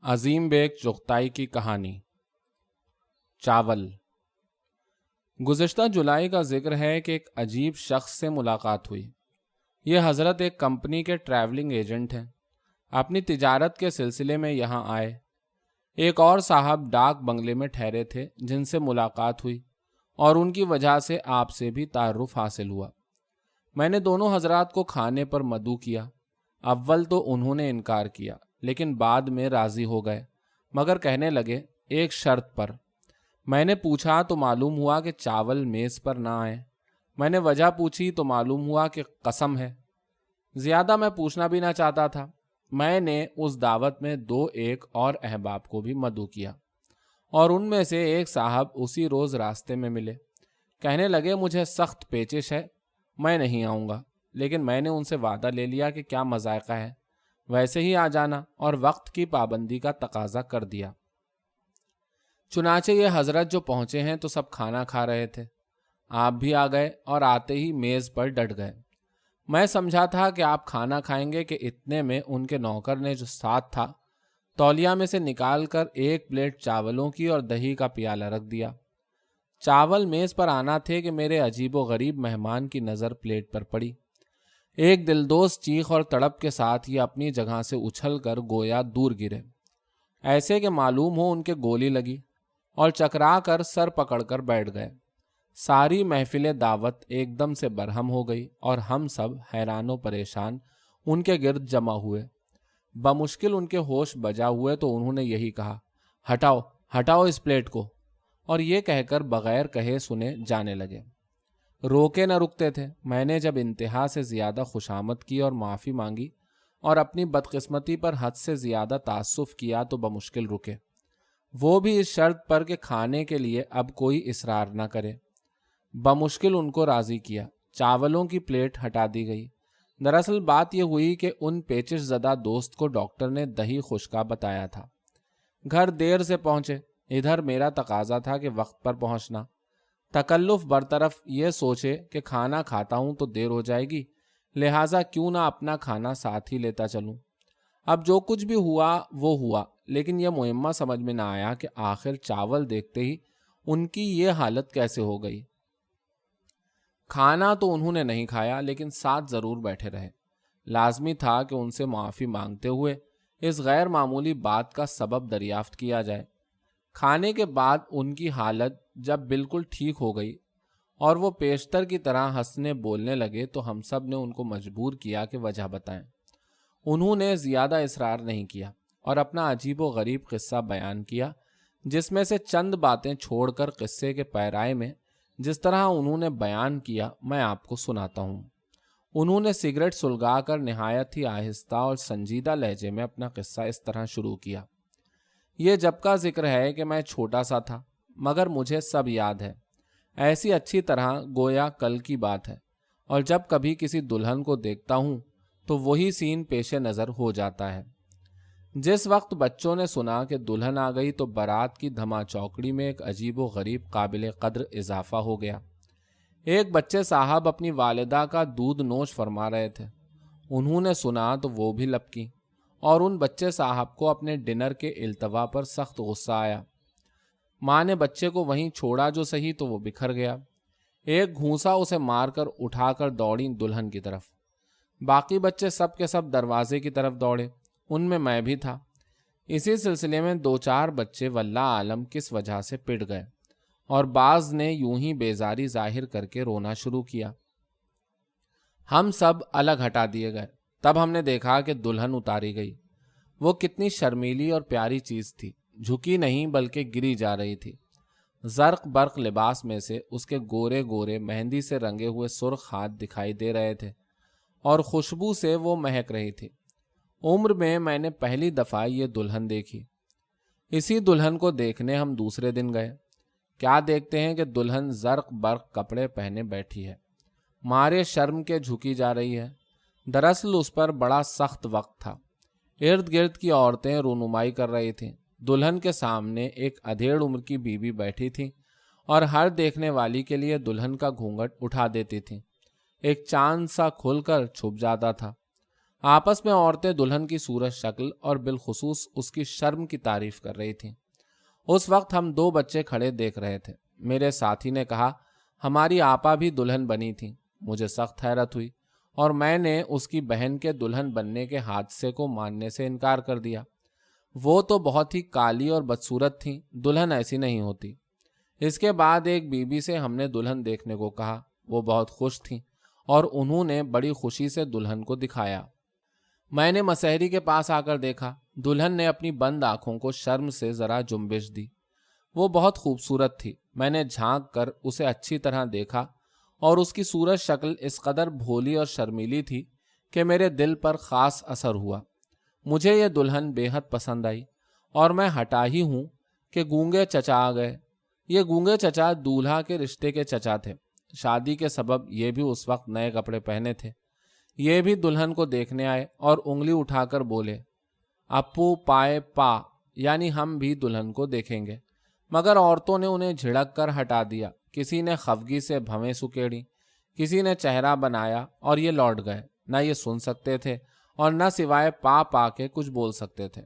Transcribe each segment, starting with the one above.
عظیم bag Chughtai کی کہانی۔ چاول۔ گزشتہ جولائی کا ذکر ہے کہ ایک عجیب شخص سے ملاقات ہوئی۔ یہ حضرت ایک کمپنی کے ٹریولنگ ایجنٹ ہیں، اپنی تجارت کے سلسلے میں یہاں آئے۔ ایک اور صاحب ڈاک بنگلے میں ٹھہرے تھے جن سے ملاقات ہوئی اور ان کی وجہ سے آپ سے بھی تعارف حاصل ہوا۔ میں نے دونوں حضرات کو کھانے پر مدعو کیا۔ اول تو انہوں نے انکار کیا، لیکن بعد میں راضی ہو گئے، مگر کہنے لگے ایک شرط پر۔ میں نے پوچھا تو معلوم ہوا کہ چاول میز پر نہ آئے۔ میں نے وجہ پوچھی تو معلوم ہوا کہ قسم ہے۔ زیادہ میں پوچھنا بھی نہ چاہتا تھا۔ میں نے اس دعوت میں ایک اور احباب کو بھی مدعو کیا، اور ان میں سے ایک صاحب اسی روز راستے میں ملے۔ کہنے لگے مجھے سخت پیچش ہے، میں نہیں آؤں گا، لیکن میں نے ان سے وعدہ لے لیا کہ کیا مذائقہ ہے، ویسے ہی آ جانا، اور وقت کی پابندی کا تقاضا کر دیا۔ چنانچہ یہ حضرت جو پہنچے ہیں تو سب کھانا کھا رہے تھے۔ آپ بھی آ گئے اور آتے ہی میز پر ڈٹ گئے۔ میں سمجھا تھا کہ آپ کھانا کھائیں گے کہ اتنے میں ان کے نوکر نے جو ساتھ تھا تولیہ میں سے نکال کر ایک پلیٹ چاولوں کی اور دہی کا پیالہ رکھ دیا۔ چاول میز پر آنا تھے کہ میرے عجیب و غریب مہمان کی نظر پلیٹ پر پڑی۔ ایک دلدوز چیخ اور تڑپ کے ساتھ یہ اپنی جگہ سے اچھل کر گویا دور گرے، ایسے کہ معلوم ہو ان کے گولی لگی، اور چکرا کر سر پکڑ کر بیٹھ گئے۔ ساری محفل دعوت ایک دم سے برہم ہو گئی اور ہم سب حیران و پریشان ان کے گرد جمع ہوئے۔ بمشکل ان کے ہوش بجا ہوئے تو انہوں نے یہی کہا، ہٹاؤ ہٹاؤ اس پلیٹ کو، اور یہ کہہ کر بغیر کہے سنے جانے لگے۔ روکے نہ رکتے تھے۔ میں نے جب انتہا سے زیادہ خوشامد کی اور معافی مانگی اور اپنی بدقسمتی پر حد سے زیادہ تاسف کیا تو بمشکل رکے، وہ بھی اس شرط پر کہ کھانے کے لیے اب کوئی اصرار نہ کرے۔ بمشکل ان کو راضی کیا۔ چاولوں کی پلیٹ ہٹا دی گئی۔ دراصل بات یہ ہوئی کہ ان پیچش زدہ دوست کو ڈاکٹر نے دہی خشکا بتایا تھا۔ گھر دیر سے پہنچے۔ ادھر میرا تقاضا تھا کہ وقت پر پہنچنا۔ تکلف برطرف یہ سوچے کہ کھانا کھاتا ہوں تو دیر ہو جائے گی، لہٰذا کیوں نہ اپنا کھانا ساتھ ہی لیتا چلوں۔ اب جو کچھ بھی ہوا وہ ہوا، لیکن یہ معمہ سمجھ میں نہ آیا کہ آخر چاول دیکھتے ہی ان کی یہ حالت کیسے ہو گئی۔ کھانا تو انہوں نے نہیں کھایا، لیکن ساتھ ضرور بیٹھے رہے۔ لازمی تھا کہ ان سے معافی مانگتے ہوئے اس غیر معمولی بات کا سبب دریافت کیا جائے۔ کھانے کے بعد ان کی حالت جب بالکل ٹھیک ہو گئی اور وہ پیشتر کی طرح ہنسنے بولنے لگے تو ہم سب نے ان کو مجبور کیا کہ وجہ بتائیں۔ انہوں نے زیادہ اصرار نہیں کیا اور اپنا عجیب و غریب قصہ بیان کیا، جس میں سے چند باتیں چھوڑ کر قصے کے پیرائے میں جس طرح انہوں نے بیان کیا میں آپ کو سناتا ہوں۔ انہوں نے سگریٹ سلگا کر نہایت ہی آہستہ اور سنجیدہ لہجے میں اپنا قصہ اس طرح شروع کیا۔ یہ جب کا ذکر ہے کہ میں چھوٹا سا تھا، مگر مجھے سب یاد ہے، ایسی اچھی طرح گویا کل کی بات ہے، اور جب کبھی کسی دلہن کو دیکھتا ہوں تو وہی سین پیش نظر ہو جاتا ہے۔ جس وقت بچوں نے سنا کہ دلہن آ گئی تو بارات کی دھما چوکڑی میں ایک عجیب و غریب قابل قدر اضافہ ہو گیا۔ ایک بچے صاحب اپنی والدہ کا دودھ نوش فرما رہے تھے۔ انہوں نے سنا تو وہ بھی لپکی، اور ان بچے صاحب کو اپنے ڈنر کے التوا پر سخت غصہ آیا۔ ماں نے بچے کو وہیں چھوڑا جو صحیح تو وہ بکھر گیا۔ ایک گھونسا اسے مار کر اٹھا کر دوڑیں دلہن کی طرف۔ باقی بچے سب کے سب دروازے کی طرف دوڑے، ان میں میں بھی تھا۔ اسی سلسلے میں 2-4 بچے واللہ عالم کس وجہ سے پٹ گئے، اور بعض نے یوں ہی بیزاری ظاہر کر کے رونا شروع کیا۔ ہم سب الگ ہٹا دیے گئے۔ تب ہم نے دیکھا کہ دلہن اتاری گئی۔ وہ کتنی شرمیلی اور پیاری چیز تھی، جھکی نہیں بلکہ گری جا رہی تھی۔ زرق برق لباس میں سے اس کے گورے گورے مہندی سے رنگے ہوئے سرخ ہاتھ دکھائی دے رہے تھے، اور خوشبو سے وہ مہک رہی تھی۔ عمر میں نے پہلی دفعہ یہ دلہن دیکھی۔ اسی دلہن کو دیکھنے ہم دوسرے دن گئے۔ کیا دیکھتے ہیں کہ دلہن زرق برق کپڑے پہنے بیٹھی ہے، مارے شرم کے جھکی جا رہی ہے۔ دراصل اس پر بڑا سخت وقت تھا۔ ارد گرد کی عورتیں رونمائی کر رہی تھیں۔ دلہن کے سامنے ایک ادھیڑ عمر کی بیوی بیٹھی تھی اور ہر دیکھنے والی کے لیے دلہن کا گھونگھٹ اٹھا دیتی تھی۔ ایک چاند سا کھل کر چھپ جاتا تھا۔ آپس میں عورتیں دلہن کی صورت شکل اور بالخصوص اس کی شرم کی تعریف کر رہی تھیں۔ اس وقت ہم 2 بچے کھڑے دیکھ رہے تھے۔ میرے ساتھی نے کہا، ہماری آپا بھی دلہن بنی تھی۔ مجھے سخت حیرت ہوئی اور میں نے اس کی بہن کے دلہن بننے کے حادثے کو ماننے سے انکار کر دیا۔ وہ تو بہت ہی کالی اور بدصورت تھیں، دلہن ایسی نہیں ہوتی۔ اس کے بعد ایک بی بی سے ہم نے دلہن دیکھنے کو کہا۔ وہ بہت خوش تھیں اور انہوں نے بڑی خوشی سے دلہن کو دکھایا۔ میں نے مسحری کے پاس آ کر دیکھا، دلہن نے اپنی بند آنکھوں کو شرم سے ذرا جنبش دی۔ وہ بہت خوبصورت تھی۔ میں نے جھانک کر اسے اچھی طرح دیکھا اور اس کی صورت شکل اس قدر بھولی اور شرمیلی تھی کہ میرے دل پر خاص اثر ہوا۔ مجھے یہ دلہن بے حد پسند آئی اور میں ہٹا ہی ہوں کہ گونگے چچا آ گئے۔ یہ گونگے چچا دولہا کے رشتے کے چچا تھے۔ شادی کے سبب یہ بھی اس وقت نئے کپڑے پہنے تھے۔ یہ بھی دلہن کو دیکھنے آئے اور انگلی اٹھا کر بولے، اپو پائے پا، یعنی ہم بھی دلہن کو دیکھیں گے۔ مگر عورتوں نے انہیں جھڑک کر ہٹا دیا۔ کسی نے خفگی سے بھویں سکیڑی، کسی نے چہرہ بنایا اور یہ لوٹ گئے۔ نہ یہ سن سکتے تھے اور نہ سوائے پا پا کے کچھ بول سکتے تھے۔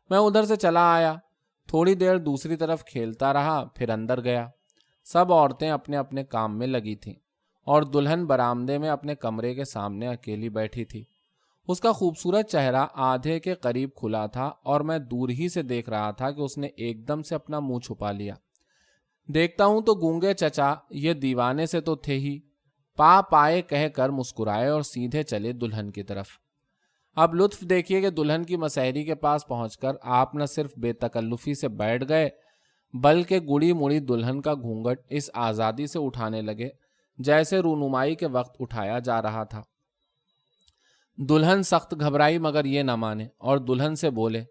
میں ادھر سے چلا آیا، تھوڑی دیر دوسری طرف کھیلتا رہا، پھر اندر گیا۔ سب عورتیں اپنے اپنے کام میں لگی تھیں اور دلہن برآمدے میں اپنے کمرے کے سامنے اکیلی بیٹھی تھی۔ اس کا خوبصورت چہرہ آدھے کے قریب کھلا تھا اور میں دور ہی سے دیکھ رہا تھا کہ اس نے ایک دم سے اپنا منہ چھپا لیا۔ دیکھتا ہوں تو گونگے چچا یہ دیوانے سے تو تھے ہی، پا پائے کہہ کر مسکرائے اور سیدھے چلے دلہن کی طرف۔ اب لطف دیکھیے کہ دلہن کی مسحری کے پاس پہنچ کر آپ نہ صرف بے تکلفی سے بیٹھ گئے بلکہ گڑی مڑی دلہن کا گھونگھٹ اس آزادی سے اٹھانے لگے جیسے رونمائی کے وقت اٹھایا جا رہا تھا۔ دلہن سخت گھبرائی مگر یہ نہ مانے اور دلہن سے بولے،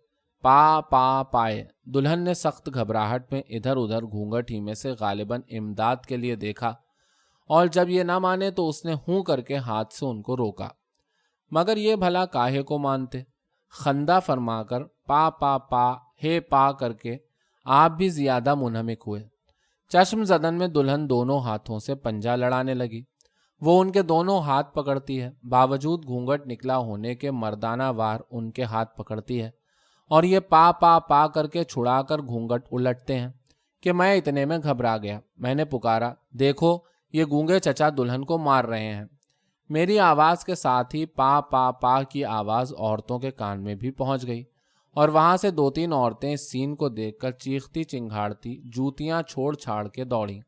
پا پا پائے۔ دلہن نے سخت گھبراہٹ میں ادھر ادھر گھونگھٹ ہی میں سے غالباً امداد کے لیے دیکھا اور جب یہ نہ مانے تو اس نے ہوں کر کے ہاتھ سے ان کو روکا۔ مگر یہ بھلا کاہے کو مانتے؟ خندہ فرما کر پا پا پا ہے پا کر کے آپ بھی زیادہ منہمک ہوئے۔ چشم زدن میں دلہن دونوں ہاتھوں سے پنجہ لڑانے لگی۔ وہ ان کے دونوں ہاتھ پکڑتی ہے، باوجود گھونگھٹ نکلا ہونے کے مردانہ وار ان کے ہاتھ پکڑتی ہے اور یہ پا پا پا کر کے چھڑا کر گھونگھٹ الٹتے ہیں کہ میں اتنے میں گھبرا گیا۔ میں نے پکارا، دیکھو یہ گونگے چچا دلہن کو مار رہے ہیں۔ میری آواز کے ساتھ ہی پا پا پا کی آواز عورتوں کے کان میں بھی پہنچ گئی اور وہاں سے 2-3 عورتیں اس سین کو دیکھ کر چیختی چنگھاڑتی جوتیاں چھوڑ چھاڑ کے دوڑیں۔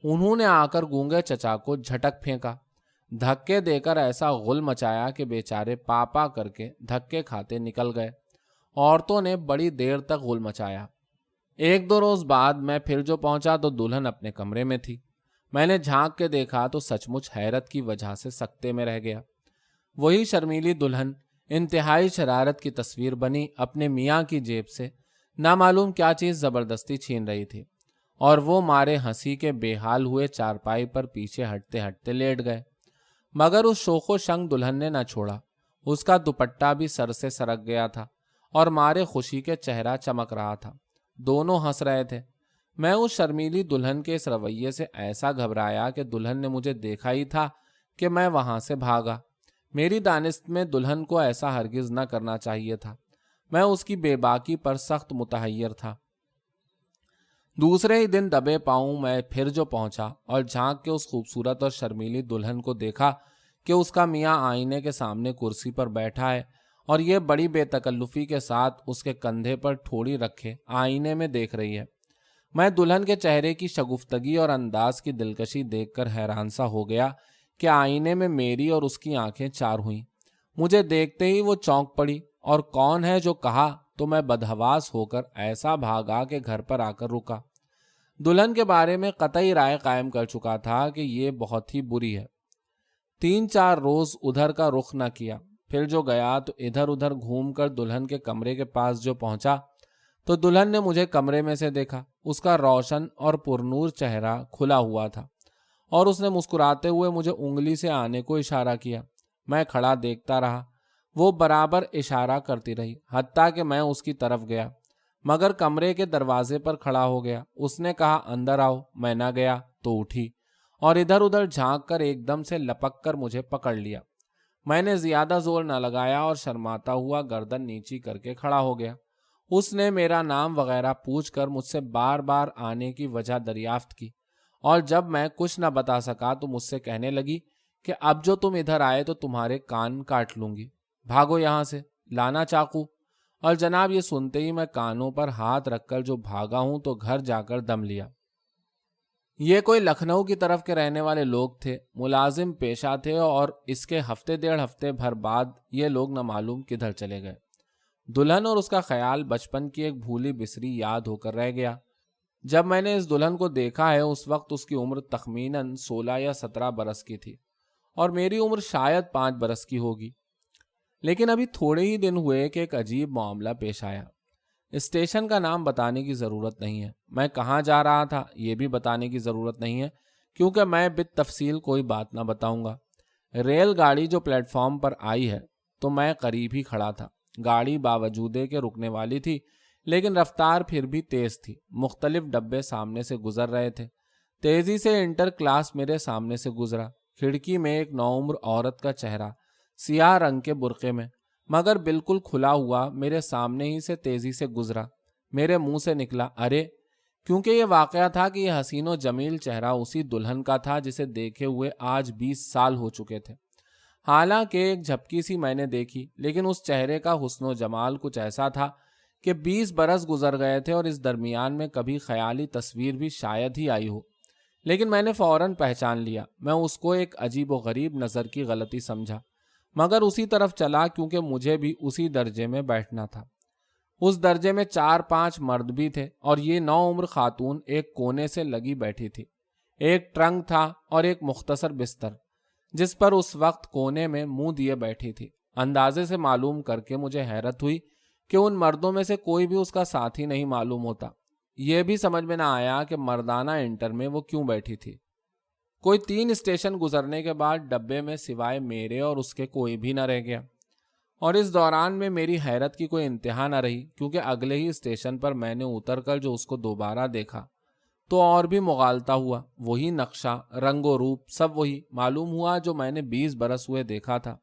انہوں نے آ کر گونگے چچا کو جھٹک پھینکا، دھکے دے کر ایسا غل مچایا کہ بیچارے پا پا کر کے دھکے کھاتے نکل گئے۔ عورتوں نے بڑی دیر تک غل مچایا۔ 1-2 روز بعد میں پھر جو پہنچا تو دلہن اپنے کمرے میں تھی۔ میں نے جھانک کے دیکھا تو سچ مچ حیرت کی وجہ سے سکتے میں رہ گیا۔ وہی شرمیلی دلہن انتہائی شرارت کی تصویر بنی اپنے میاں کی جیب سے نامعلوم کیا چیز زبردستی چھین رہی تھی اور وہ مارے ہنسی کے بے حال ہوئے چارپائی پر پیچھے ہٹتے ہٹتے لیٹ گئے۔ مگر اس شوخ و شنگ دلہن نے نہ چھوڑا۔ اس کا دوپٹہ بھی سر سے سرک گیا تھا اور مارے خوشی کے چہرہ چمک رہا تھا۔ دونوں ہنس رہے تھے۔ میں اس شرمیلی دلہن کے اس رویے سے ایسا گھبرایا کہ دلہن نے مجھے دیکھا ہی تھا کہ میں وہاں سے بھاگا۔ میری دانست میں دلہن کو ایسا ہرگز نہ کرنا چاہیے تھا۔ میں اس کی بے باکی پر سخت متحیر تھا۔ دوسرے ہی دن دبے پاؤں میں پھر جو پہنچا اور جھانک کے اس خوبصورت اور شرمیلی دلہن کو دیکھا کہ اس کا میاں آئینے کے سامنے کرسی پر بیٹھا ہے اور یہ بڑی بے تکلفی کے ساتھ اس کے کندھے پر ٹھوڑی رکھے آئینے میں دیکھ رہی ہے۔ میں دلہن کے چہرے کی شگفتگی اور انداز کی دلکشی دیکھ کر حیران سا ہو گیا کہ آئینے میں میری اور اس کی آنکھیں چار ہوئیں۔ مجھے دیکھتے ہی وہ چونک پڑی اور کون ہے جو کہا تو میں بدحواس ہو کر ایسا بھاگا کہ گھر پر آ کر رکا۔ دلہن کے بارے میں قطعی رائے قائم کر چکا تھا کہ یہ بہت ہی بری ہے۔ 3-4 روز ادھر کا رخ نہ کیا۔ پھر جو گیا تو ادھر ادھر گھوم کر دلہن کے کمرے کے پاس جو پہنچا تو دلہن نے مجھے کمرے میں سے دیکھا۔ اس کا روشن اور پرنور چہرہ کھلا ہوا تھا اور اس نے مسکراتے ہوئے مجھے انگلی سے آنے کو اشارہ کیا۔ میں کھڑا دیکھتا رہا۔ وہ برابر اشارہ کرتی رہی حتیٰ کہ میں اس کی طرف گیا، مگر کمرے کے دروازے پر کھڑا ہو گیا۔ اس نے کہا اندر آؤ۔ میں نہ گیا تو اٹھی اور ادھر ادھر جھانک کر ایک دم سے لپک کر مجھے پکڑ لیا۔ میں نے زیادہ زور نہ لگایا اور شرماتا ہوا گردن نیچی کر کے کھڑا ہو گیا۔ اس نے میرا نام وغیرہ پوچھ کر مجھ سے بار بار آنے کی وجہ دریافت کی، اور جب میں کچھ نہ بتا سکا تو مجھ سے کہنے لگی کہ اب جو تم ادھر آئے تو تمہارے کان کاٹ لوں گی، بھاگو یہاں سے، لانا چاقو۔ اور جناب یہ سنتے ہی میں کانوں پر ہاتھ رکھ کر جو بھاگا ہوں تو گھر جا کر دم لیا۔ یہ کوئی لکھنؤ کی طرف کے رہنے والے لوگ تھے، ملازم پیشہ تھے، اور اس کے ہفتے ڈیڑھ ہفتے بھر بعد یہ لوگ نہ معلوم کدھر چلے گئے۔ دلہن اور اس کا خیال بچپن کی ایک بھولی بسری یاد ہو کر رہ گیا۔ جب میں نے اس دلہن کو دیکھا ہے اس وقت اس کی عمر تخمیناً 16 یا 17 برس کی تھی، اور میری عمر شاید 5 برس کی ہوگی۔ لیکن ابھی تھوڑے ہی دن ہوئے کہ ایک عجیب معاملہ پیش آیا۔ اسٹیشن کا نام بتانے کی ضرورت نہیں ہے، میں کہاں جا رہا تھا یہ بھی بتانے کی ضرورت نہیں ہے، کیونکہ میں بالتفصیل کوئی بات نہ بتاؤں گا۔ ریل گاڑی جو پلیٹ فارم پر آئی ہے تو میں قریب ہی کھڑا تھا۔ گاڑی باوجود کہ رکنے والی تھی لیکن رفتار پھر بھی تیز تھی۔ مختلف ڈبے سامنے سے گزر رہے تھے۔ تیزی سے انٹر کلاس میرے سامنے سے گزرا۔ کھڑکی میں ایک نوعمر عورت کا چہرہ سیاہ رنگ کے برقعے میں مگر بالکل کھلا ہوا میرے سامنے ہی سے تیزی سے گزرا۔ میرے منہ سے نکلا ارے، کیونکہ یہ واقعہ تھا کہ یہ حسین و جمیل چہرہ اسی دلہن کا تھا جسے دیکھے ہوئے آج 20 سال ہو چکے تھے۔ حالانکہ ایک جھپکی سی میں نے دیکھی، لیکن اس چہرے کا حسن و جمال کچھ ایسا تھا کہ 20 برس گزر گئے تھے اور اس درمیان میں کبھی خیالی تصویر بھی شاید ہی آئی ہو۔ لیکن میں نے فوراً پہچان لیا۔ میں اس کو ایک عجیب و غریب نظر کی غلطی سمجھا، مگر اسی طرف چلا کیونکہ مجھے بھی اسی درجے میں بیٹھنا تھا۔ اس درجے میں 4-5 مرد بھی تھے اور یہ نوعمر خاتون ایک کونے سے لگی بیٹھی تھی۔ ایک ٹرنک تھا اور ایک مختصر بستر جس پر اس وقت کونے میں منہ دیے بیٹھی تھی۔ اندازے سے معلوم کر کے مجھے حیرت ہوئی کہ ان مردوں میں سے کوئی بھی اس کا ساتھی نہیں معلوم ہوتا۔ یہ بھی سمجھ میں نہ آیا کہ مردانہ انٹر میں وہ کیوں بیٹھی تھی۔ کوئی 3 اسٹیشن گزرنے کے بعد ڈبے میں سوائے میرے اور اس کے کوئی بھی نہ رہ گیا، اور اس دوران میں میری حیرت کی کوئی انتہا نہ رہی، کیونکہ اگلے ہی اسٹیشن پر میں نے اتر کر جو اس کو دوبارہ دیکھا تو اور بھی مغالطہ ہوا۔ وہی نقشہ، رنگ و روپ، سب وہی معلوم ہوا جو میں نے 20 برس ہوئے دیکھا تھا،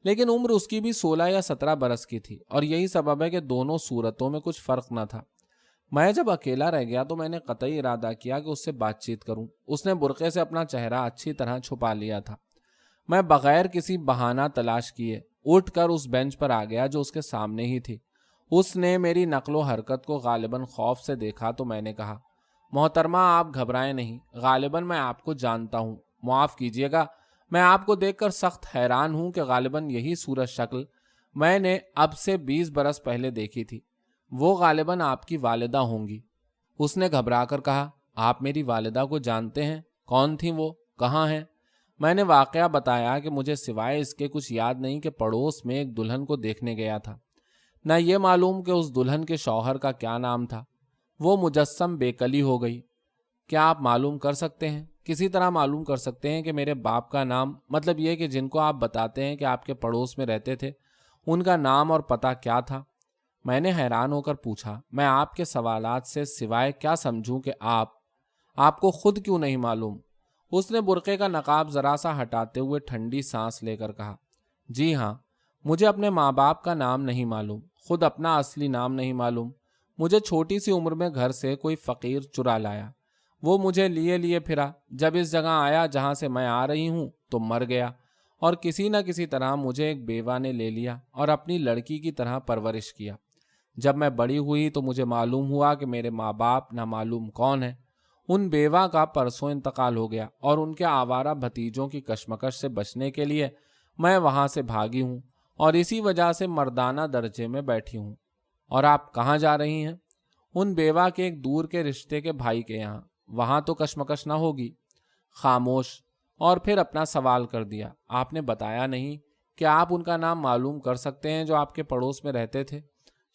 لیکن عمر اس کی بھی 16 یا 17 برس کی تھی، اور یہی سبب ہے کہ دونوں صورتوں میں کچھ فرق نہ تھا۔ میں جب اکیلا رہ گیا تو میں نے قطعی ارادہ کیا کہ اس سے بات چیت کروں۔ اس نے برقعے سے اپنا چہرہ اچھی طرح چھپا لیا تھا۔ میں بغیر کسی بہانہ تلاش کیے اٹھ کر اس بینچ پر آ گیا جو اس کے سامنے ہی تھی۔ اس نے میری نقل و حرکت کو غالباً خوف سے دیکھا تو میں نے کہا، محترمہ آپ گھبرائیں نہیں، غالباً میں آپ کو جانتا ہوں، معاف کیجیے گا، میں آپ کو دیکھ کر سخت حیران ہوں کہ غالباً یہی صورت شکل میں نے اب سے 20 برس پہلے دیکھی تھی۔ وہ غالباً آپ کی والدہ ہوں گی۔ اس نے گھبرا کر کہا، آپ میری والدہ کو جانتے ہیں؟ کون تھیں وہ؟ کہاں ہیں؟ میں نے واقعہ بتایا کہ مجھے سوائے اس کے کچھ یاد نہیں کہ پڑوس میں ایک دلہن کو دیکھنے گیا تھا۔ نہ یہ معلوم کہ اس دلہن کے شوہر کا کیا نام تھا۔ وہ مجسم بے کلی ہو گئی۔ کیا آپ معلوم کر سکتے ہیں، کسی طرح معلوم کر سکتے ہیں کہ میرے باپ کا نام، مطلب یہ کہ جن کو آپ بتاتے ہیں کہ آپ کے پڑوس میں رہتے تھے، ان کا نام اور پتہ کیا تھا؟ میں نے حیران ہو کر پوچھا، میں آپ کے سوالات سے سوائے کیا سمجھوں کہ آپ کو خود کیوں نہیں معلوم؟ اس نے برقعے کا نقاب ذرا سا ہٹاتے ہوئے ٹھنڈی سانس لے کر کہا، جی ہاں، مجھے اپنے ماں باپ کا نام نہیں معلوم، خود اپنا اصلی نام نہیں معلوم۔ مجھے چھوٹی سی عمر میں گھر سے کوئی فقیر چرا لایا، وہ مجھے لیے پھرا، جب اس جگہ آیا جہاں سے میں آ رہی ہوں تو مر گیا، اور کسی نہ کسی طرح مجھے ایک بیوہ نے لے لیا اور اپنی لڑکی کی طرح پرورش کیا۔ جب میں بڑی ہوئی تو مجھے معلوم ہوا کہ میرے ماں باپ نہ معلوم کون ہیں۔ ان بیوہ کا پرسوں انتقال ہو گیا، اور ان کے آوارہ بھتیجوں کی کشمکش سے بچنے کے لیے میں وہاں سے بھاگی ہوں، اور اسی وجہ سے مردانہ درجے میں بیٹھی ہوں۔ اور آپ کہاں جا رہی ہیں؟ ان بیوہ کے ایک دور کے رشتے کے بھائی کے یہاں۔ وہاں تو کشمکش نہ ہوگی؟ خاموش، اور پھر اپنا سوال کر دیا، آپ نے بتایا نہیں کہ آپ ان کا نام معلوم کر سکتے ہیں جو آپ کے پڑوس میں رہتے تھے؟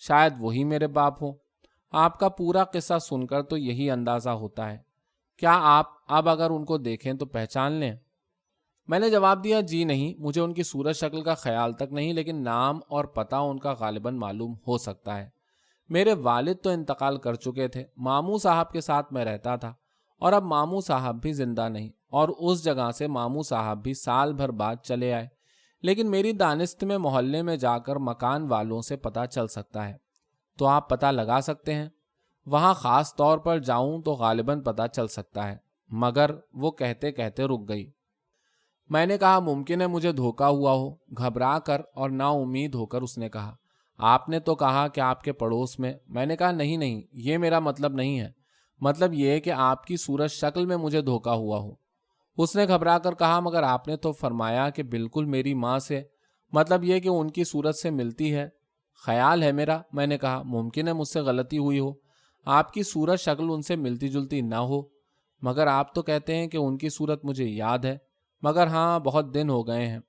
شاید وہی میرے باپ ہوں۔ آپ کا پورا قصہ سن کر تو یہی اندازہ ہوتا ہے۔ کیا آپ اب اگر ان کو دیکھیں تو پہچان لیں؟ میں نے جواب دیا، جی نہیں، مجھے ان کی صورت شکل کا خیال تک نہیں، لیکن نام اور پتہ ان کا غالباً معلوم ہو سکتا ہے۔ میرے والد تو انتقال کر چکے تھے، ماموں صاحب کے ساتھ میں رہتا تھا، اور اب ماموں صاحب بھی زندہ نہیں، اور اس جگہ سے ماموں صاحب بھی سال بھر بعد چلے آئے۔ لیکن میری دانست میں محلے میں جا کر مکان والوں سے پتہ چل سکتا ہے۔ تو آپ پتہ لگا سکتے ہیں؟ وہاں خاص طور پر جاؤں تو غالباً پتہ چل سکتا ہے۔ مگر وہ کہتے کہتے رک گئی۔ میں نے کہا ممکن ہے مجھے دھوکہ ہوا ہو۔ گھبرا کر اور نا امید ہو کر اس نے کہا آپ نے تو کہا کہ آپ کے پڑوس میں نے کہا نہیں، یہ میرا مطلب نہیں ہے، مطلب یہ کہ آپ کی صورت شکل میں مجھے دھوکہ ہوا ہو۔ اس نے گھبرا کر کہا مگر آپ نے تو فرمایا کہ بالکل میری ماں سے، مطلب یہ کہ ان کی صورت سے ملتی ہے۔ خیال ہے میرا، میں نے کہا ممکن ہے مجھ سے غلطی ہوئی ہو، آپ کی صورت شکل ان سے ملتی جلتی نہ ہو، مگر آپ تو کہتے ہیں کہ ان کی صورت مجھے یاد ہے، مگر ہاں بہت دن ہو گئے ہیں۔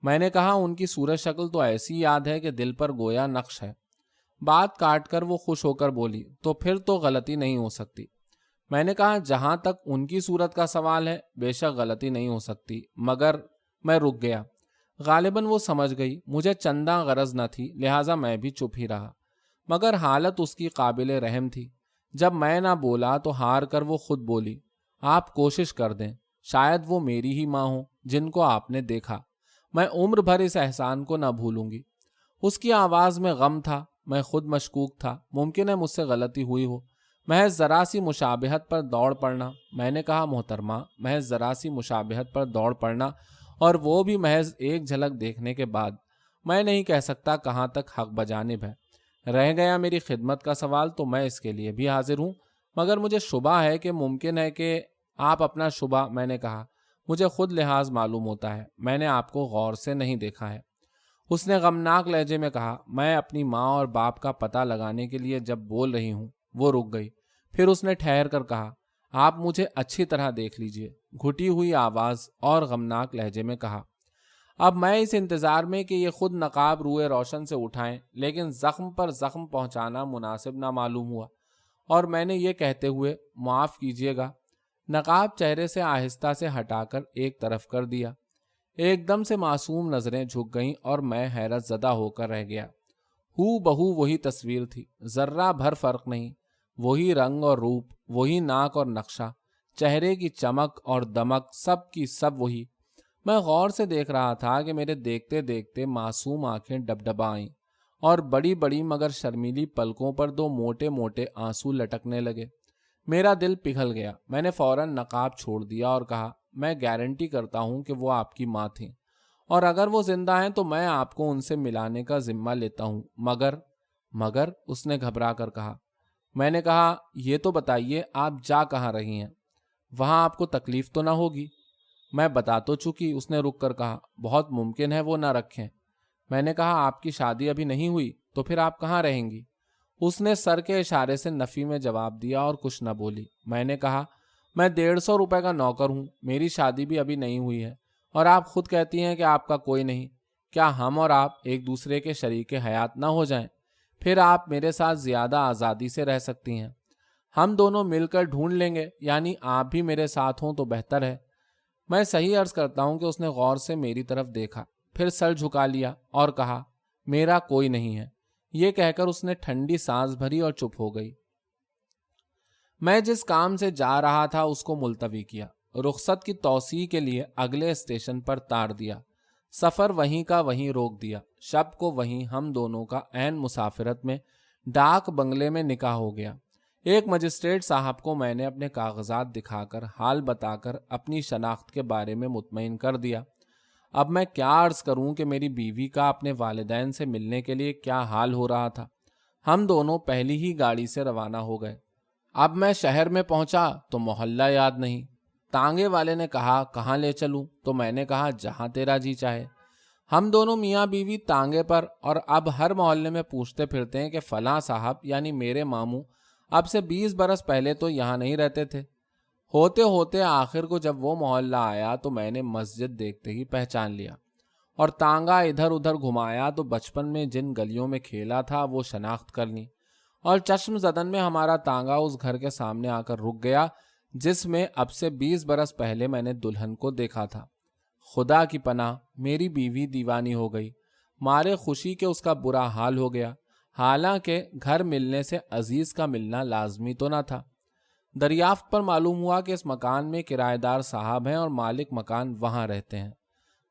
میں نے کہا ان کی صورت شکل تو ایسی یاد ہے کہ دل پر گویا نقش ہے۔ بات کاٹ کر وہ خوش ہو کر بولی تو پھر تو غلطی نہیں ہو سکتی۔ میں نے کہا جہاں تک ان کی صورت کا سوال ہے بے شک غلطی نہیں ہو سکتی، مگر میں رک گیا۔ غالباً وہ سمجھ گئی مجھے چندہ غرض نہ تھی، لہٰذا میں بھی چپ ہی رہا، مگر حالت اس کی قابل رحم تھی۔ جب میں نہ بولا تو ہار کر وہ خود بولی آپ کوشش کر دیں، شاید وہ میری ہی ماں ہوں جن کو آپ نے دیکھا، میں عمر بھر اس احسان کو نہ بھولوں گی۔ اس کی آواز میں غم تھا، میں خود مشکوک تھا، ممکن ہے مجھ سے غلطی ہوئی ہو، محض ذرا سی مشابہت پر دوڑ پڑنا۔ میں نے کہا محترمہ، محض ذرا سی مشابہت پر دوڑ پڑنا، اور وہ بھی محض ایک جھلک دیکھنے کے بعد، میں نہیں کہہ سکتا کہاں تک حق بجانب ہے۔ رہ گیا میری خدمت کا سوال تو میں اس کے لیے بھی حاضر ہوں، مگر مجھے شبہ ہے کہ ممکن ہے کہ آپ اپنا شبہ، میں نے کہا مجھے خود لحاظ معلوم ہوتا ہے، میں نے آپ کو غور سے نہیں دیکھا ہے۔ اس نے غمناک لہجے میں کہا میں اپنی ماں اور باپ کا پتہ لگانے کے لیے جب بول رہی ہوں۔ وہ رک گئی، پھر اس نے ٹھہر کر کہا آپ مجھے اچھی طرح دیکھ لیجئے، گھٹی ہوئی آواز اور غمناک لہجے میں کہا۔ اب میں اس انتظار میں کہ یہ خود نقاب روئے روشن سے اٹھائیں، لیکن زخم پر زخم پہنچانا مناسب نہ معلوم ہوا، اور میں نے یہ کہتے ہوئے معاف کیجیے گا نقاب چہرے سے آہستہ سے ہٹا کر ایک طرف کر دیا۔ ایک دم سے معصوم نظریں جھک گئیں اور میں حیرت زدہ ہو کر رہ گیا۔ ہو بہو وہی تصویر تھی، ذرہ بھر فرق نہیں، وہی رنگ اور روپ، وہی ناک اور نقشہ، چہرے کی چمک اور دمک، سب کی سب وہی۔ میں غور سے دیکھ رہا تھا کہ میرے دیکھتے دیکھتے معصوم آنکھیں ڈبڈبا آئیں اور بڑی بڑی مگر شرمیلی پلکوں پر دو موٹے موٹے آنسو لٹکنے لگے۔ میرا دل پگھل گیا۔ میں نے فوراً نقاب چھوڑ دیا اور کہا میں گارنٹی کرتا ہوں کہ وہ آپ کی ماں تھیں، اور اگر وہ زندہ ہیں تو میں آپ کو ان سے ملانے کا ذمہ لیتا ہوں، مگر اس نے گھبرا کر کہا۔ میں نے کہا یہ تو بتائیے آپ جا کہاں رہی ہیں؟ وہاں آپ کو تکلیف تو نہ ہوگی؟ میں بتا تو چکی، اس نے رک کر کہا بہت ممکن ہے وہ نہ رکھیں۔ میں نے کہا آپ کی شادی ابھی نہیں ہوئی تو پھر آپ کہاں رہیں گی؟ اس نے سر کے اشارے سے نفی میں جواب دیا اور کچھ نہ بولی۔ میں نے کہا میں 150 روپے کا نوکر ہوں، میری شادی بھی ابھی نہیں ہوئی ہے، اور آپ خود کہتی ہیں کہ آپ کا کوئی نہیں، کیا ہم اور آپ ایک دوسرے کے شریک حیات نہ ہو جائیں؟ پھر آپ میرے ساتھ زیادہ آزادی سے رہ سکتی ہیں، ہم دونوں مل کر ڈھونڈ لیں گے، یعنی آپ بھی میرے ساتھ ہوں تو بہتر ہے۔ میں صحیح عرض کرتا ہوں کہ اس نے غور سے میری طرف دیکھا، پھر سر جھکا لیا اور کہا میرا کوئی نہیں ہے۔ یہ کہہ کر اس نے ٹھنڈی سانس بھری اور چپ ہو گئی۔ میں جس کام سے جا رہا تھا اس کو ملتوی کیا، رخصت کی توسیع کے لیے اگلے اسٹیشن پر تار دیا، سفر وہیں کا وہیں روک دیا۔ شب کو وہیں ہم دونوں کا عین مسافرت میں ڈاک بنگلے میں نکاح ہو گیا۔ ایک مجسٹریٹ صاحب کو میں نے اپنے کاغذات دکھا کر حال بتا کر اپنی شناخت کے بارے میں مطمئن کر دیا۔ اب میں کیا عرض کروں کہ میری بیوی کا اپنے والدین سے ملنے کے لیے کیا حال ہو رہا تھا۔ ہم دونوں پہلی ہی گاڑی سے روانہ ہو گئے۔ اب میں شہر میں پہنچا تو محلہ یاد نہیں۔ تانگے والے نے کہا کہاں لے چلوں؟ تو میں نے کہا جہاں تیرا جی چاہے۔ ہم دونوں میاں بیوی تانگے پر، اور اب ہر محلے میں پوچھتے پھرتے ہیں کہ فلاں صاحب یعنی میرے ماموں اب سے 20 برس پہلے تو یہاں نہیں رہتے تھے۔ ہوتے ہوتے آخر کو جب وہ محلہ آیا تو میں نے مسجد دیکھتے ہی پہچان لیا، اور تانگا ادھر ادھر گھمایا تو بچپن میں جن گلیوں میں کھیلا تھا وہ شناخت کر لی، اور چشم زدن میں ہمارا تانگا اس گھر کے سامنے آ کر رک گیا جس میں اب سے 20 برس پہلے میں نے دلہن کو دیکھا تھا۔ خدا کی پناہ، میری بیوی دیوانی ہو گئی، مارے خوشی کے اس کا برا حال ہو گیا، حالانکہ گھر ملنے سے عزیز کا ملنا لازمی تو نہ تھا۔ دریافت پر معلوم ہوا کہ اس مکان میں کرایہ دار صاحب ہیں اور مالک مکان وہاں رہتے ہیں۔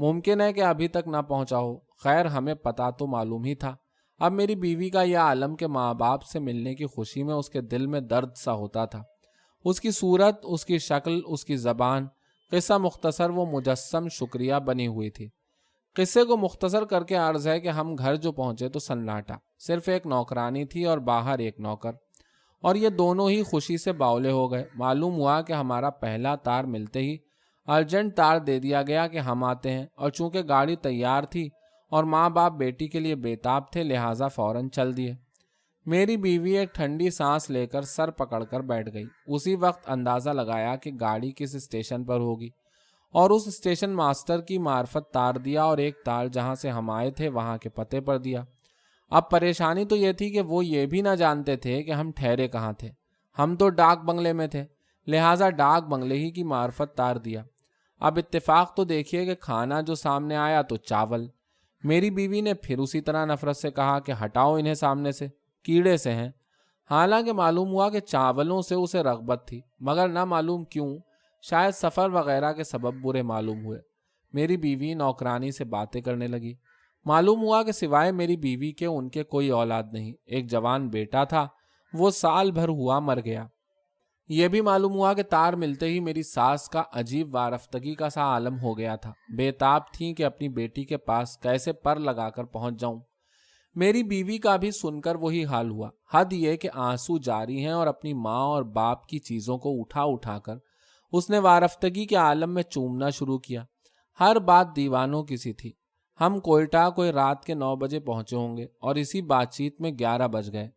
ممکن ہے کہ ابھی تک نہ پہنچا ہو، خیر ہمیں پتا تو معلوم ہی تھا۔ اب میری بیوی کا یہ عالم کے ماں باپ سے ملنے کی خوشی میں اس کے دل میں درد سا ہوتا تھا۔ اس کی صورت، اس کی شکل، اس کی زبان، قصہ مختصر وہ مجسم شکریہ بنی ہوئی تھی۔ قصے کو مختصر کر کے عرض ہے کہ ہم گھر جو پہنچے تو سناٹا، صرف ایک نوکرانی تھی اور باہر ایک نوکر، اور یہ دونوں ہی خوشی سے باولے ہو گئے۔ معلوم ہوا کہ ہمارا پہلا تار ملتے ہی ارجنٹ تار دے دیا گیا کہ ہم آتے ہیں، اور چونکہ گاڑی تیار تھی اور ماں باپ بیٹی کے لیے بےتاب تھے لہٰذا فوراً چل دیے۔ میری بیوی ایک ٹھنڈی سانس لے کر سر پکڑ کر بیٹھ گئی۔ اسی وقت اندازہ لگایا کہ گاڑی کس اسٹیشن پر ہوگی، اور اس اسٹیشن ماسٹر کی معرفت تار دیا اور ایک تار جہاں سے ہم آئے تھے وہاں کے پتے پر دیا۔ اب پریشانی تو یہ تھی کہ وہ یہ بھی نہ جانتے تھے کہ ہم ٹھہرے کہاں تھے۔ ہم تو ڈاک بنگلے میں تھے، لہٰذا ڈاک بنگلے ہی کی معرفت تار دیا۔ اب اتفاق تو دیکھیے کہ کھانا جو سامنے آیا تو چاول۔ میری بیوی نے پھر اسی طرح نفرت سے کہا کہ ہٹاؤ انہیں سامنے سے، کیڑے سے ہیں۔ حالانکہ معلوم ہوا کہ چاولوں سے اسے رغبت تھی، مگر نہ معلوم کیوں، شاید سفر وغیرہ کے سبب برے معلوم ہوئے۔ میری بیوی نوکرانی سے باتیں کرنے لگی۔ معلوم ہوا کہ سوائے میری بیوی کے ان کے کوئی اولاد نہیں، ایک جوان بیٹا تھا، وہ سال بھر ہوا مر گیا۔ یہ بھی معلوم ہوا کہ تار ملتے ہی میری ساس کا عجیب وارفتگی کا سا عالم ہو گیا تھا، بےتاب تھیں کہ اپنی بیٹی کے پاس کیسے پر لگا کر پہنچ جاؤں۔ میری بیوی کا بھی سن کر وہی حال ہوا، حد یہ کہ آنسو جاری ہیں، اور اپنی ماں اور باپ کی چیزوں کو اٹھا اٹھا کر اس نے وارفتگی کے عالم میں چومنا شروع کیا۔ ہر بات دیوانوں کی سی تھی۔ ہم کوئٹہ کوئی رات کے 9 بجے پہنچے ہوں گے، اور اسی بات چیت میں 11 بج گئے۔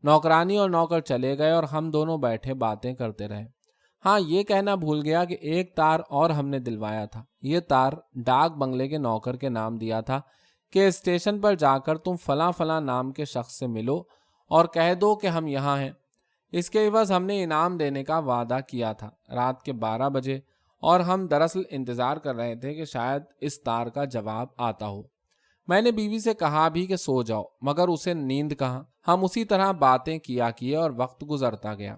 نوکرانی اور نوکر چلے گئے اور ہم دونوں بیٹھے باتیں کرتے رہے۔ ہاں، یہ کہنا بھول گیا کہ ایک تار اور ہم نے دلوایا تھا۔ یہ تار ڈاک بنگلے کے نوکر کے نام دیا تھا کہ اسٹیشن پر جا کر تم فلاں فلاں نام کے شخص سے ملو اور کہہ دو کہ ہم یہاں ہیں۔ اس کے عوض ہم نے انعام دینے کا وعدہ کیا تھا۔ رات کے 12 بجے، اور ہم دراصل انتظار کر رہے تھے کہ شاید اس تار کا جواب آتا ہو۔ میں نے بیوی سے کہا بھی کہ سو جاؤ، مگر اسے نیند کہاں۔ ہم اسی طرح باتیں کیا کیے اور وقت گزرتا گیا۔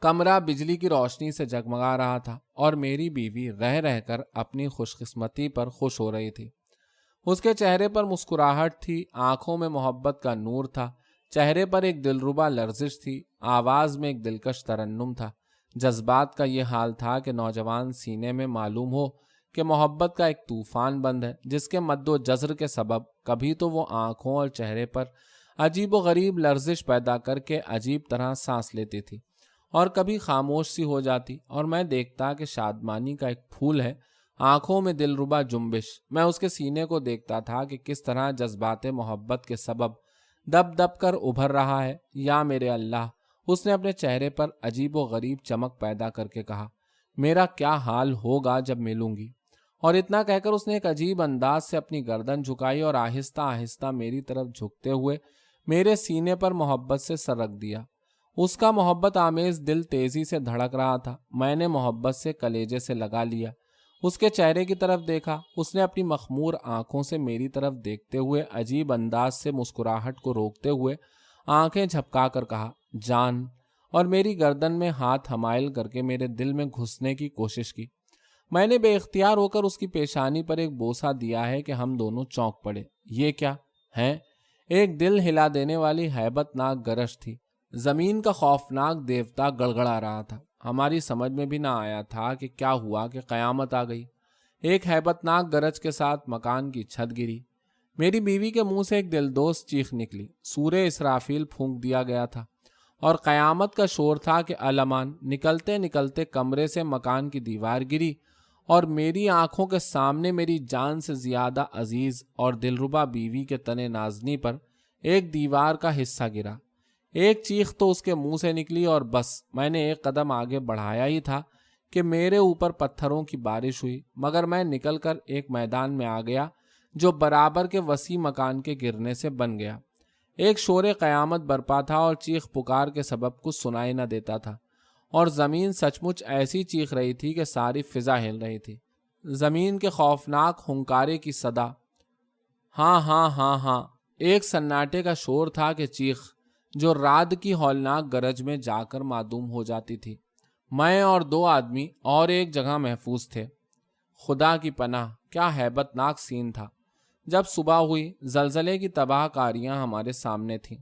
کمرہ بجلی کی روشنی سے جگمگا رہا تھا، اور میری بیوی رہ رہ کر اپنی خوش قسمتی پر خوش ہو رہی تھی۔ اس کے چہرے پر مسکراہٹ تھی، آنکھوں میں محبت کا نور تھا، چہرے پر ایک دلربا لرزش تھی، آواز میں ایک دلکش ترنم تھا۔ جذبات کا یہ حال تھا کہ نوجوان سینے میں معلوم ہو کہ محبت کا ایک طوفان بند ہے، جس کے مد و جزر کے سبب کبھی تو وہ آنکھوں اور چہرے پر عجیب و غریب لرزش پیدا کر کے عجیب طرح سانس لیتی تھی، اور کبھی خاموش سی ہو جاتی، اور میں دیکھتا کہ شادمانی کا ایک پھول ہے، آنکھوں میں دلربا جنبش۔ میں اس کے سینے کو دیکھتا تھا کہ کس طرح جذبات محبت کے سبب دب دب کر ابھر رہا ہے۔ یا میرے اللہ، اس نے اپنے چہرے پر عجیب و غریب چمک پیدا کر کے کہا، میرا کیا حال ہوگا جب ملوں گی۔ اور اتنا کہہ کر اس نے ایک عجیب انداز سے اپنی گردن جھکائی اور آہستہ آہستہ میری طرف جھکتے ہوئے میرے سینے پر محبت سے سر رکھ دیا۔ اس کا محبت آمیز دل تیزی سے دھڑک رہا تھا۔ میں نے محبت سے کلیجے سے لگا لیا، اس کے چہرے کی طرف دیکھا۔ اس نے اپنی مخمور آنکھوں سے میری طرف دیکھتے ہوئے عجیب انداز سے مسکراہٹ کو روکتے ہوئے آنکھیں جھپکا کر کہا، جان، اور میری گردن میں ہاتھ حمائل کر کے میرے دل میں گھسنے کی کوشش کی۔ میں نے بے اختیار ہو کر اس کی پیشانی پر ایک بوسہ دیا ہے کہ ہم دونوں چونک پڑے۔ یہ کیا ہے؟ ایک دل ہلا دینے والی ہیبت ناک گرج تھی۔ زمین کا خوفناک دیوتا گڑگڑا رہا تھا۔ ہماری سمجھ میں بھی نہ آیا تھا کہ کیا ہوا کہ قیامت آ گئی۔ ایک ہیبت ناک گرج کے ساتھ مکان کی چھت گری۔ میری بیوی کے منہ سے ایک دلدوز چیخ نکلی۔ سورہ اسرافیل پھونک دیا گیا تھا، اور قیامت کا شور تھا کہ الامان۔ نکلتے نکلتے کمرے سے مکان کی دیوار گری، اور میری آنکھوں کے سامنے میری جان سے زیادہ عزیز اور دلربا بیوی کے تنے نازنی پر ایک دیوار کا حصہ گرا۔ ایک چیخ تو اس کے منہ سے نکلی، اور بس میں نے ایک قدم آگے بڑھایا ہی تھا کہ میرے اوپر پتھروں کی بارش ہوئی، مگر میں نکل کر ایک میدان میں آ گیا جو برابر کے وسیع مکان کے گرنے سے بن گیا۔ ایک شور قیامت برپا تھا، اور چیخ پکار کے سبب کچھ سنائی نہ دیتا تھا، اور زمین سچ مچ ایسی چیخ رہی تھی کہ ساری فضا ہل رہی تھی۔ زمین کے خوفناک ہنکارے کی صدا، ہاں ہاں ہاں ہاں، ایک سناٹے کا شور تھا کہ چیخ جو رعد کی ہولناک گرج میں جا کر معدوم ہو جاتی تھی۔ میں اور 2 آدمی اور ایک جگہ محفوظ تھے۔ خدا کی پناہ، کیا ہیبت ناک سین تھا۔ جب صبح ہوئی، زلزلے کی تباہ کاریاں ہمارے سامنے تھیں۔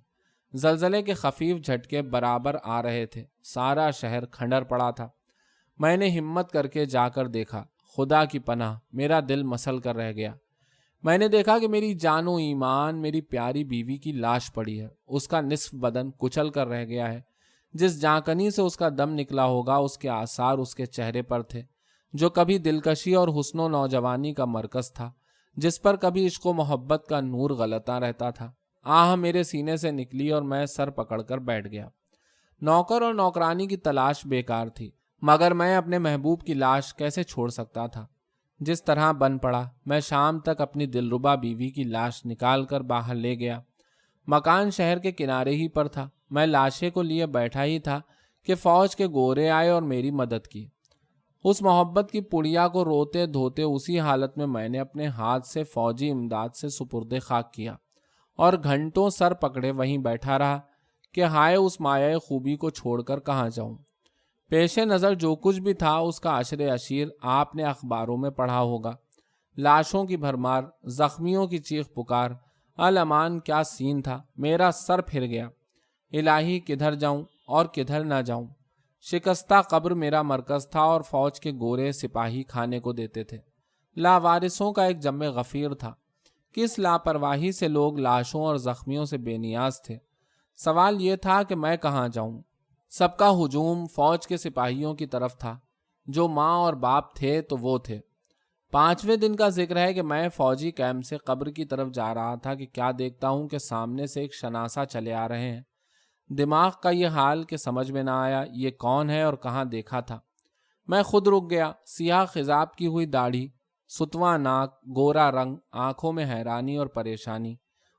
زلزلے کے خفیف جھٹکے برابر آ رہے تھے، سارا شہر کھنڈر پڑا تھا۔ میں نے ہمت کر کے جا کر دیکھا، خدا کی پناہ میرا دل مسل کر رہ گیا۔ میں نے دیکھا کہ میری جان و ایمان، میری پیاری بیوی کی لاش پڑی ہے، اس کا نصف بدن کچل کر رہ گیا ہے۔ جس جانکنی سے اس کا دم نکلا ہوگا، اس کے آثار اس کے چہرے پر تھے، جو کبھی دلکشی اور حسن و نوجوانی کا مرکز تھا، جس پر کبھی عشق و محبت کا نور غلطا رہتا تھا۔ آہ میرے سینے سے نکلی اور میں سر پکڑ کر بیٹھ گیا۔ نوکر اور نوکرانی کی تلاش بیکار تھی، مگر میں اپنے محبوب کی لاش کیسے چھوڑ سکتا تھا؟ جس طرح بن پڑا، میں شام تک اپنی دلربا بیوی کی لاش نکال کر باہر لے گیا۔ مکان شہر کے کنارے ہی پر تھا۔ میں لاشے کو لیے بیٹھا ہی تھا کہ فوج کے گورے آئے اور میری مدد کی۔ اس محبت کی پڑیا کو روتے دھوتے اسی حالت میں نے اپنے ہاتھ سے فوجی امداد سے سپرد خاک کیا اور گھنٹوں سر پکڑے وہیں بیٹھا رہا کہ ہائے اس مایہ خوبی کو چھوڑ کر کہاں جاؤں۔ پیش نظر جو کچھ بھی تھا اس کا عشر اشیر آپ نے اخباروں میں پڑھا ہوگا۔ لاشوں کی بھرمار، زخمیوں کی چیخ پکار، الامان کیا سین تھا۔ میرا سر پھر گیا۔ الہی کدھر جاؤں اور کدھر نہ جاؤں۔ شکستہ قبر میرا مرکز تھا اور فوج کے گورے سپاہی کھانے کو دیتے تھے۔ لاوارثوں کا ایک جم غفیر تھا۔ کس لاپرواہی سے لوگ لاشوں اور زخمیوں سے بے نیاز تھے۔ سوال یہ تھا کہ میں کہاں جاؤں۔ سب کا ہجوم فوج کے سپاہیوں کی طرف تھا۔ جو ماں اور باپ تھے تو وہ تھے۔ 5ویں دن کا ذکر ہے کہ میں فوجی کیمپ سے قبر کی طرف جا رہا تھا کہ کیا دیکھتا ہوں کہ سامنے سے ایک شناسا چلے آ رہے ہیں۔ دماغ کا یہ حال کہ سمجھ میں نہ آیا یہ کون ہے اور کہاں دیکھا تھا۔ میں خود رک گیا۔ سیاہ خضاب کی ہوئی داڑھی، ستواں ناک، گورا رنگ، آنکھوں میں حیرانی اور پریشانی۔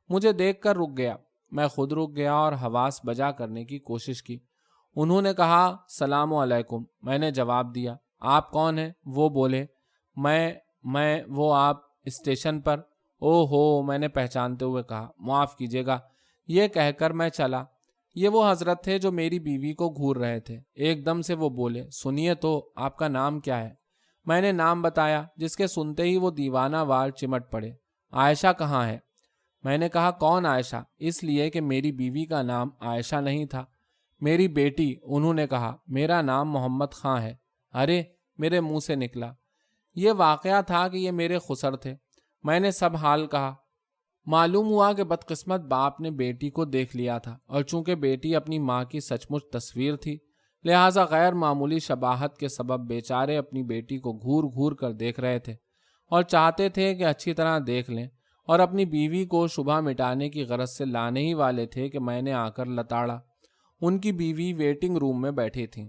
مجھے دیکھ کر رک گیا۔ میں خود رک گیا اور حواس بجا کرنے کی کوشش کی۔ انہوں نے کہا سلام علیکم۔ میں نے جواب دیا۔ آپ کون ہیں؟ وہ بولے میں وہ آپ اسٹیشن پر۔ او ہو، میں نے پہچانتے ہوئے کہا، معاف کیجیے گا۔ یہ کہہ کر میں چلا۔ یہ وہ حضرت تھے جو میری بیوی کو گھور رہے تھے۔ ایک دم سے وہ بولے، سنیے تو، آپ کا نام کیا ہے؟ میں نے نام بتایا، جس کے سنتے ہی وہ دیوانہ وار چمٹ پڑے۔ عائشہ کہاں ہے؟ میں نے کہا کون عائشہ؟ اس لیے کہ میری بیوی کا نام عائشہ نہیں تھا، میری بیٹی۔ انہوں نے کہا میرا نام محمد خان ہے۔ ارے، میرے منہ سے نکلا۔ یہ واقعہ تھا کہ یہ میرے خسر تھے۔ میں نے سب حال کہا۔ معلوم ہوا کہ بدقسمت باپ نے بیٹی کو دیکھ لیا تھا، اور چونکہ بیٹی اپنی ماں کی سچ مچ تصویر تھی، لہٰذا غیر معمولی شباہت کے سبب بیچارے اپنی بیٹی کو گھور گھور کر دیکھ رہے تھے اور چاہتے تھے کہ اچھی طرح دیکھ لیں، اور اپنی بیوی کو شبہ مٹانے کی غرض سے لانے ہی والے تھے کہ میں نے آ کر لتاڑا۔ ان کی بیوی ویٹنگ روم میں بیٹھی تھیں۔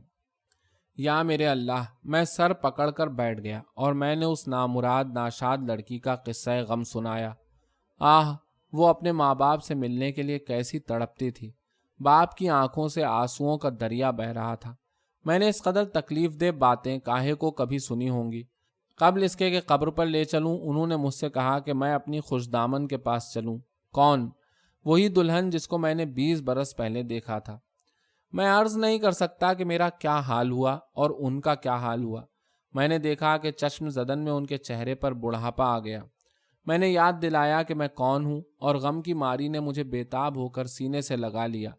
یا میرے اللہ، میں سر پکڑ کر بیٹھ گیا اور میں نے اس نامراد ناشاد لڑکی کا قصہ غم سنایا۔ آہ، وہ اپنے ماں باپ سے ملنے کے لیے کیسی تڑپتی تھی۔ باپ کی آنکھوں سے آنسوؤں کا دریا بہہ رہا تھا۔ میں نے اس قدر تکلیف دہ باتیں کاہے کو کبھی سنی ہوں گی۔ قبل اس کے کہ قبر پر لے چلوں، انہوں نے مجھ سے کہا کہ میں اپنی خوش دامن کے پاس چلوں۔ کون؟ وہی دلہن جس کو میں نے 20 برس پہلے دیکھا تھا۔ میں عرض نہیں کر سکتا کہ میرا کیا حال ہوا اور ان کا کیا حال ہوا۔ میں نے دیکھا کہ چشم زدن میں ان کے چہرے پر بڑھاپا آ گیا۔ میں نے یاد دلایا کہ میں کون ہوں، اور غم کی ماری نے مجھے بےتاب ہو کر سینے سے لگا لیا۔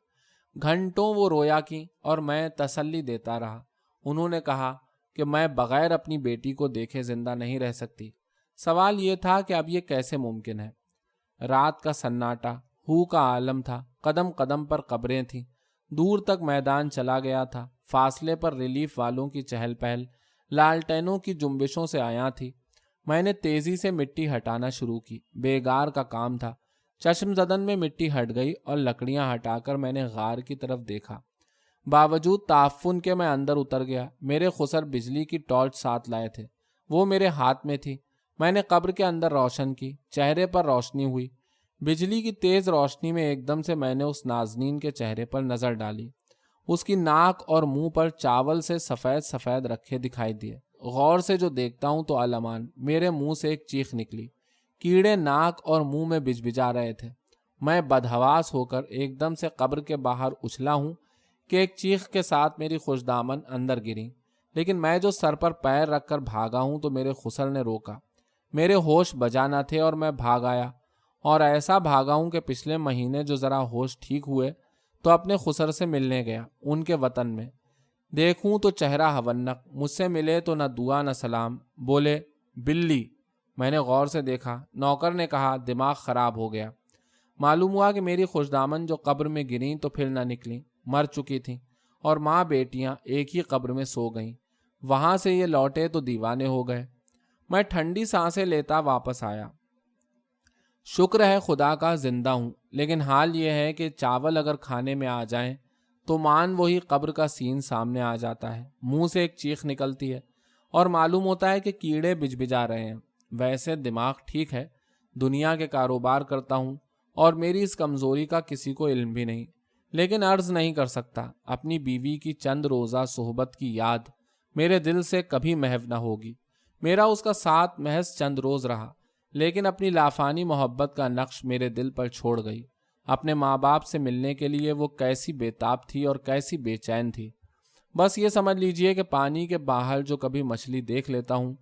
گھنٹوں وہ رویا کی اور میں تسلی دیتا رہا۔ انہوں نے کہا کہ میں بغیر اپنی بیٹی کو دیکھے زندہ نہیں رہ سکتی۔ سوال یہ تھا کہ اب یہ کیسے ممکن ہے؟ رات کا سناٹا، ہو کا عالم تھا، قدم قدم پر قبریں تھیں، دور تک میدان چلا گیا تھا، فاصلے پر ریلیف والوں کی چہل پہل لالٹینوں کی جنبشوں سے آیا تھی۔ میں نے تیزی سے مٹی ہٹانا شروع کی۔ بیگار کا کام تھا۔ چشم زدن میں مٹی ہٹ گئی اور لکڑیاں ہٹا کر میں نے غار کی طرف دیکھا۔ باوجود تعفن کے میں اندر اتر گیا۔ میرے خسر بجلی کی ٹارچ ساتھ لائے تھے، وہ میرے ہاتھ میں تھی۔ میں نے قبر کے اندر روشن کی، چہرے پر روشنی ہوئی۔ بجلی کی تیز روشنی میں ایک دم سے میں نے اس نازنین کے چہرے پر نظر ڈالی۔ اس کی ناک اور منہ پر چاول سے سفید سفید رکھے دکھائی دیے۔ غور سے جو دیکھتا ہوں تو الامان، میرے منہ سے ایک چیخ نکلی۔ کیڑے ناک اور منہ میں بجبجا رہے تھے۔ میں بدحواس ہو کر ایک دم سے قبر کے باہر اچھلا ہوں کہ ایک چیخ کے ساتھ میری خوش دامن اندر گری، لیکن میں جو سر پر پیر رکھ کر بھاگا ہوں تو میرے خسر نے روکا۔ میرے ہوش بجا نہ تھے اور میں بھاگ آیا، اور ایسا بھاگا ہوں کہ پچھلے مہینے جو ذرا ہوش ٹھیک ہوئے تو اپنے خسر سے ملنے گیا ان کے وطن میں۔ دیکھوں تو چہرہ ہونق، مجھ سے ملے تو نہ دعا نہ سلام، بولے بلی۔ میں نے غور سے دیکھا، نوکر نے کہا دماغ خراب ہو گیا۔ معلوم ہوا کہ میری خوشدامن جو قبر میں گریں تو پھر نہ نکلیں، مر چکی تھیں، اور ماں بیٹیاں ایک ہی قبر میں سو گئیں۔ وہاں سے یہ لوٹے تو دیوانے ہو گئے۔ میں ٹھنڈی سانسیں لیتا واپس آیا۔ شکر ہے خدا کا زندہ ہوں، لیکن حال یہ ہے کہ چاول اگر کھانے میں آ جائیں تو مان وہی قبر کا سین سامنے آ جاتا ہے، منہ سے ایک چیخ نکلتی ہے اور معلوم ہوتا ہے کہ کیڑے بجبجا رہے ہیں۔ ویسے دماغ ٹھیک ہے، دنیا کے کاروبار کرتا ہوں اور میری اس کمزوری کا کسی کو علم بھی نہیں، لیکن عرض نہیں کر سکتا اپنی بیوی کی چند روزہ صحبت کی یاد میرے دل سے کبھی محو نہ ہوگی۔ میرا اس کا ساتھ محض چند روز رہا، لیکن اپنی لافانی محبت کا نقش میرے دل پر چھوڑ گئی۔ اپنے ماں باپ سے ملنے کے لیے وہ کیسی بےتاب تھی اور کیسی بے چین تھی۔ بس یہ سمجھ لیجئے کہ پانی کے باہر جو کبھی مچھلی دیکھ لیتا ہوں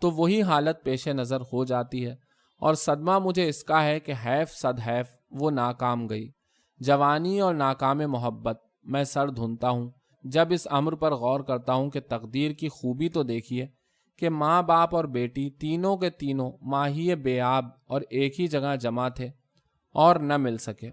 تو وہی حالت پیش نظر ہو جاتی ہے، اور صدمہ مجھے اس کا ہے کہ حیف صد حیف وہ ناکام گئی۔ جوانی اور ناکام محبت، میں سر دھنتا ہوں جب اس امر پر غور کرتا ہوں کہ تقدیر کی خوبی تو دیکھیے کہ ماں باپ اور بیٹی تینوں کے تینوں ماہی بے آب اور ایک ہی جگہ جمع تھے اور نہ مل سکے۔